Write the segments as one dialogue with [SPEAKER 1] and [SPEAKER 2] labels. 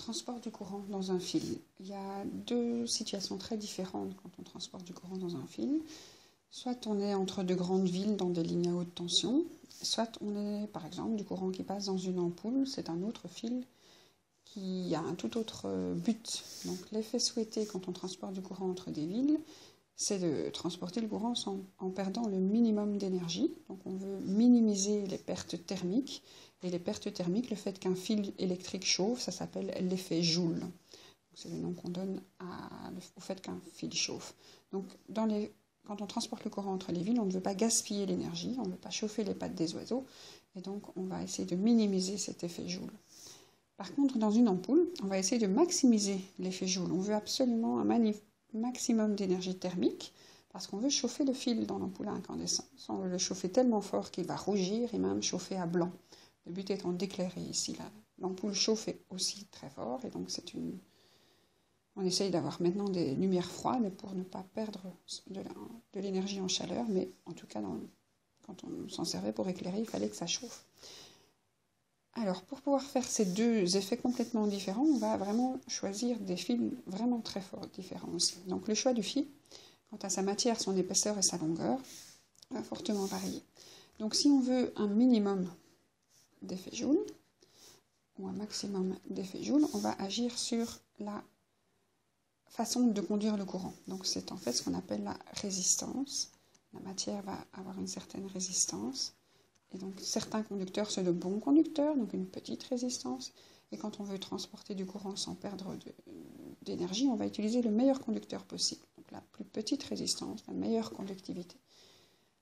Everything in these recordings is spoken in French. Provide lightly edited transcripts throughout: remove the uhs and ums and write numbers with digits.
[SPEAKER 1] transport du courant dans un fil. Il y a deux situations très différentes quand on transporte du courant dans un fil. Soit on est entre deux grandes villes dans des lignes à haute tension, soit on est par exemple du courant qui passe dans une ampoule, c'est un autre fil qui a un tout autre but. Donc l'effet souhaité quand on transporte du courant entre des villes, c'est de transporter le courant en perdant le minimum d'énergie. Donc on veut minimiser les pertes thermiques. Et les pertes thermiques, le fait qu'un fil électrique chauffe, ça s'appelle l'effet Joule. C'est le nom qu'on donne au fait qu'un fil chauffe. Donc quand on transporte le courant entre les villes, on ne veut pas gaspiller l'énergie, on ne veut pas chauffer les pattes des oiseaux. Et donc on va essayer de minimiser cet effet Joule. Par contre, dans une ampoule, on va essayer de maximiser l'effet Joule. On veut absolument un maximum d'énergie thermique parce qu'on veut chauffer le fil dans l'ampoule à incandescence. On veut le chauffer tellement fort qu'il va rougir et même chauffer à blanc. Le but étant d'éclairer ici. L'ampoule chauffe aussi très fort et donc on essaye d'avoir maintenant des lumières froides pour ne pas perdre de l'énergie en chaleur, mais en tout cas, quand on s'en servait pour éclairer, il fallait que ça chauffe. Alors, pour pouvoir faire ces deux effets complètement différents, on va vraiment choisir des fils vraiment très forts, différents aussi. Donc, le choix du fil, quant à sa matière, son épaisseur et sa longueur, va fortement varier. Donc, si on veut un minimum d'effet Joule, ou un maximum d'effet Joule, on va agir sur la façon de conduire le courant. Donc, c'est en fait ce qu'on appelle la résistance. La matière va avoir une certaine résistance. Et donc, certains conducteurs, c'est de bons conducteurs, donc une petite résistance. Et quand on veut transporter du courant sans perdre d'énergie, on va utiliser le meilleur conducteur possible. Donc, la plus petite résistance, la meilleure conductivité.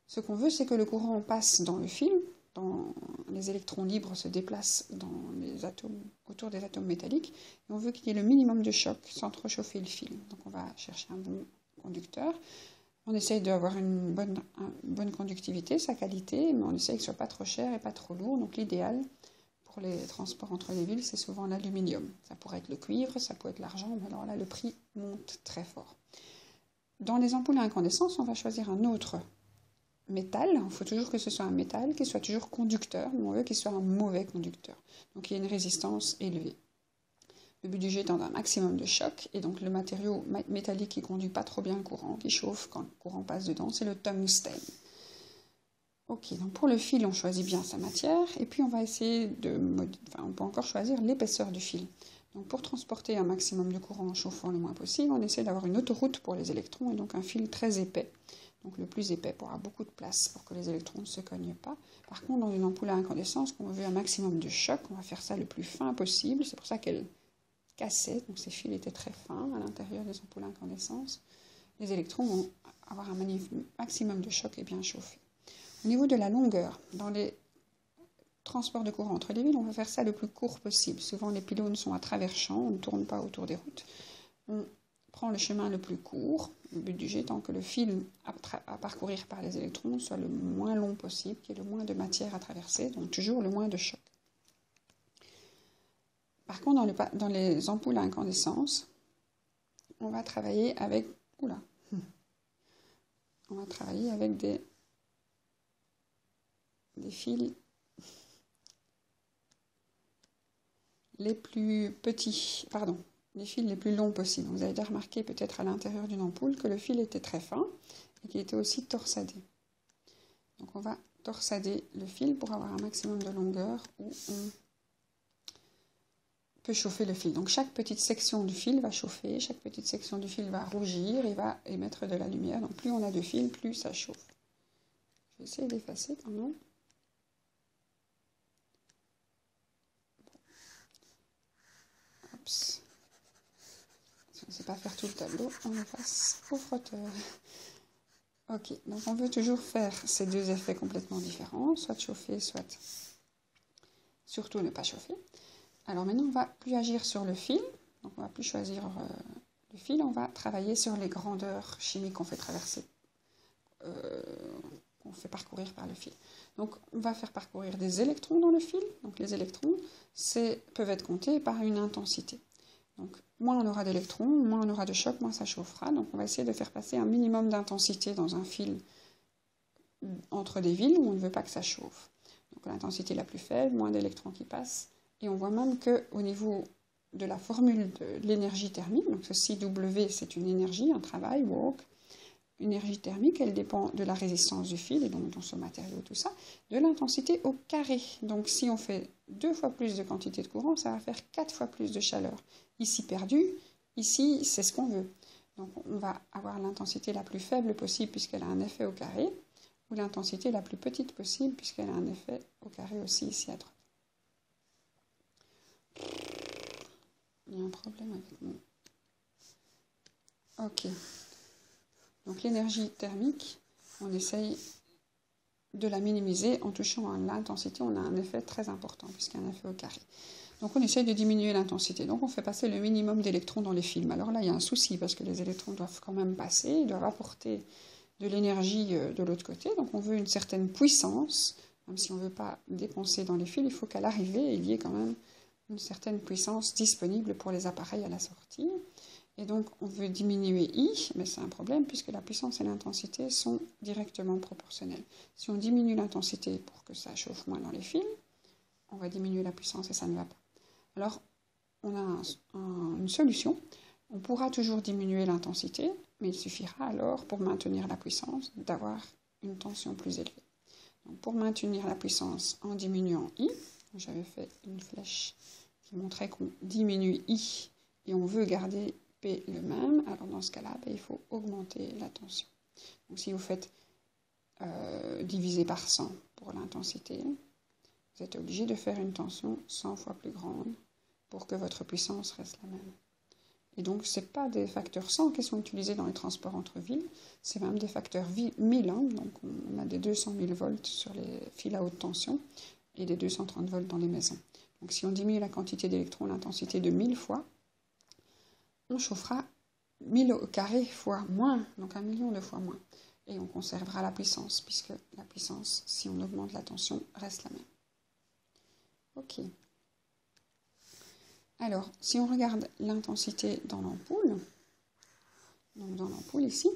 [SPEAKER 1] Ce qu'on veut, c'est que le courant passe dans le fil, les électrons libres se déplacent autour des atomes métalliques, et on veut qu'il y ait le minimum de choc sans trop chauffer le fil. Donc, on va chercher un bon conducteur. On essaye d'avoir une bonne conductivité, sa qualité, mais on essaye que ce ne soit pas trop cher et pas trop lourd. Donc l'idéal pour les transports entre les villes, c'est souvent l'aluminium. Ça pourrait être le cuivre, ça peut être l'argent, mais alors là, le prix monte très fort. Dans les ampoules à incandescence, on va choisir un autre métal. Il faut toujours que ce soit un métal qui soit toujours conducteur, mais on veut qu'il soit un mauvais conducteur. Donc il y a une résistance élevée. Le but du jeu étant d'un maximum de choc, et donc le matériau métallique qui conduit pas trop bien le courant, qui chauffe quand le courant passe dedans, c'est le tungstène. Ok, donc pour le fil, on choisit bien sa matière, et puis on va essayer on peut encore choisir l'épaisseur du fil. Donc pour transporter un maximum de courant en chauffant le moins possible, on essaie d'avoir une autoroute pour les électrons, et donc un fil très épais. Donc le plus épais pour avoir beaucoup de place pour que les électrons ne se cognent pas. Par contre, dans une ampoule à incandescence, quand on veut un maximum de choc, on va faire ça le plus fin possible, c'est pour ça qu'elle cassait, donc ces fils étaient très fins à l'intérieur des ampoules à incandescence. Les électrons vont avoir un maximum de choc et bien chauffer. Au niveau de la longueur, dans les transports de courant entre les villes, on va faire ça le plus court possible. Souvent, les pylônes sont à travers champs, on ne tourne pas autour des routes. On prend le chemin le plus court, le but du jet étant que le fil à parcourir par les électrons soit le moins long possible, qu'il y ait le moins de matière à traverser, donc toujours le moins de choc. Par contre, dans les ampoules à incandescence, on va travailler avec des fils les plus petits, les fils les plus longs possibles. Vous avez déjà remarqué peut-être à l'intérieur d'une ampoule que le fil était très fin et qu'il était aussi torsadé. Donc on va torsader le fil pour avoir un maximum de longueur où on peut chauffer le fil. Donc chaque petite section du fil va chauffer, chaque petite section du fil va rougir et va émettre de la lumière. Donc plus on a de fil, plus ça chauffe. Je vais essayer d'effacer quand même. Oups. Si on ne sait pas faire tout le tableau, on efface au frotteur. Ok, donc on veut toujours faire ces deux effets complètement différents, soit chauffer, soit surtout ne pas chauffer. Alors maintenant, on ne va plus agir sur le fil, donc on ne va plus choisir le fil, on va travailler sur les grandeurs chimiques qu'on fait traverser, qu'on fait parcourir par le fil. Donc on va faire parcourir des électrons dans le fil, donc les électrons peuvent être comptés par une intensité. Donc moins on aura d'électrons, moins on aura de choc, moins ça chauffera. Donc on va essayer de faire passer un minimum d'intensité dans un fil entre des villes où on ne veut pas que ça chauffe. Donc l'intensité la plus faible, moins d'électrons qui passent. Et on voit même qu'au niveau de la formule de l'énergie thermique. Donc ceci W, c'est une énergie, un travail, work. Une énergie thermique, elle dépend de la résistance du fil, et donc dans son matériau, tout ça, de l'intensité au carré. Donc si on fait 2 fois plus de quantité de courant, ça va faire 4 fois plus de chaleur. Ici perdu, ici c'est ce qu'on veut. Donc on va avoir l'intensité la plus faible possible puisqu'elle a un effet au carré, ou l'intensité la plus petite possible puisqu'elle a un effet au carré aussi ici à droite. Il y a un problème avec mon... Ok. Donc l'énergie thermique, on essaye de la minimiser en touchant à l'intensité. On a un effet très important puisqu'il y a un effet au carré. Donc on essaye de diminuer l'intensité. Donc on fait passer le minimum d'électrons dans les films. Alors là, il y a un souci parce que les électrons doivent quand même passer, ils doivent apporter de l'énergie de l'autre côté. Donc on veut une certaine puissance, même si on ne veut pas dépenser dans les fils, il faut qu'à l'arrivée, il y ait quand même une certaine puissance disponible pour les appareils à la sortie. Et donc, on veut diminuer I, mais c'est un problème puisque la puissance et l'intensité sont directement proportionnelles. Si on diminue l'intensité pour que ça chauffe moins dans les fils, on va diminuer la puissance et ça ne va pas. Alors, on a une solution. On pourra toujours diminuer l'intensité, mais il suffira alors, pour maintenir la puissance, d'avoir une tension plus élevée. Donc, pour maintenir la puissance en diminuant I, j'avais fait une flèche qui montrait qu'on diminue I et on veut garder P le même, alors dans ce cas-là, il faut augmenter la tension. Donc si vous faites diviser par 100 pour l'intensité, vous êtes obligé de faire une tension 100 fois plus grande pour que votre puissance reste la même. Et donc, ce n'est pas des facteurs 100 qui sont utilisés dans les transports entre villes, c'est même des facteurs 1000. Donc on a des 200 000 volts sur les fils à haute tension et des 230 volts dans les maisons. Donc si on diminue la quantité d'électrons, l'intensité de 1000 fois, on chauffera 1000 au carré fois moins, donc 1 million de fois moins. Et on conservera la puissance, puisque la puissance, si on augmente la tension, reste la même. Ok. Alors, si on regarde l'intensité dans l'ampoule, donc dans l'ampoule ici,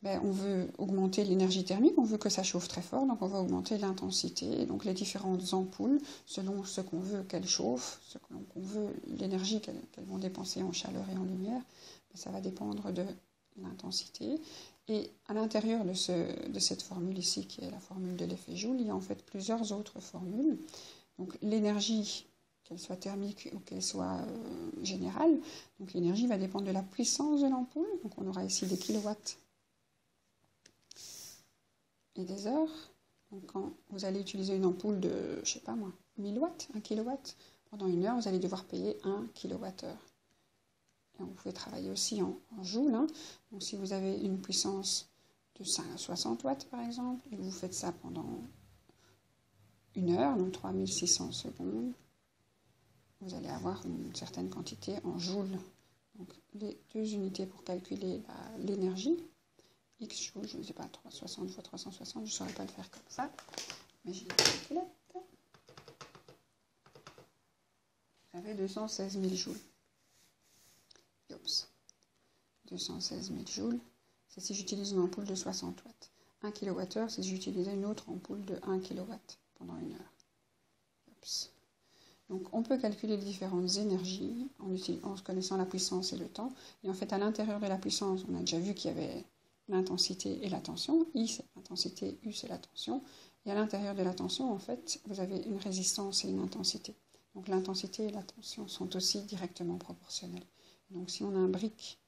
[SPEAKER 1] on veut augmenter l'énergie thermique, on veut que ça chauffe très fort, donc on va augmenter l'intensité. Donc les différentes ampoules, selon ce qu'on veut qu'elles chauffent, ce qu'on veut, l'énergie qu'elles vont dépenser en chaleur et en lumière, ça va dépendre de l'intensité. Et à l'intérieur de cette formule ici, qui est la formule de l'effet Joule, il y a en fait plusieurs autres formules. Donc l'énergie, qu'elle soit thermique ou qu'elle soit générale, donc l'énergie va dépendre de la puissance de l'ampoule. Donc on aura ici des kilowatts et des heures. Donc quand vous allez utiliser une ampoule de, je sais pas moi, 1000 watts, 1 kilowatt, pendant une heure, vous allez devoir payer 1 kilowattheure. Et vous pouvez travailler aussi en joules. Donc si vous avez une puissance de 60 watts par exemple, et que vous faites ça pendant une heure, donc 3600 secondes, vous allez avoir une certaine quantité en joules. Donc les deux unités pour calculer l'énergie, X joules, je ne sais pas, 360 fois 360, je ne saurais pas le faire comme ça, mais j'ai une calculette. J'avais 216 000 joules. Oups. 216 000 joules, c'est si j'utilise une ampoule de 60 watts. 1 kWh, c'est si j'utilisais une autre ampoule de 1 kW pendant une heure. Oups. Donc on peut calculer les différentes énergies en connaissant la puissance et le temps. Et en fait, à l'intérieur de la puissance, on a déjà vu qu'il y avait l'intensité et la tension. I, c'est l'intensité, U, c'est la tension. Et à l'intérieur de la tension, en fait, vous avez une résistance et une intensité. Donc l'intensité et la tension sont aussi directement proportionnelles. Donc si on a un brick,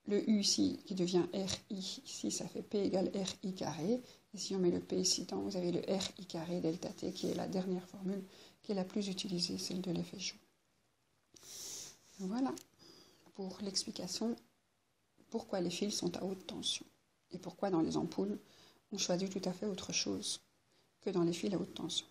[SPEAKER 1] le U ici qui devient RI, ici ça fait P égale RI carré. Et si on met le P ici dedans, vous avez le RI carré delta T qui est la dernière formule qui est la plus utilisée, celle de l'effet Joule. Voilà pour l'explication pourquoi les fils sont à haute tension et pourquoi dans les ampoules on choisit tout à fait autre chose que dans les fils à haute tension.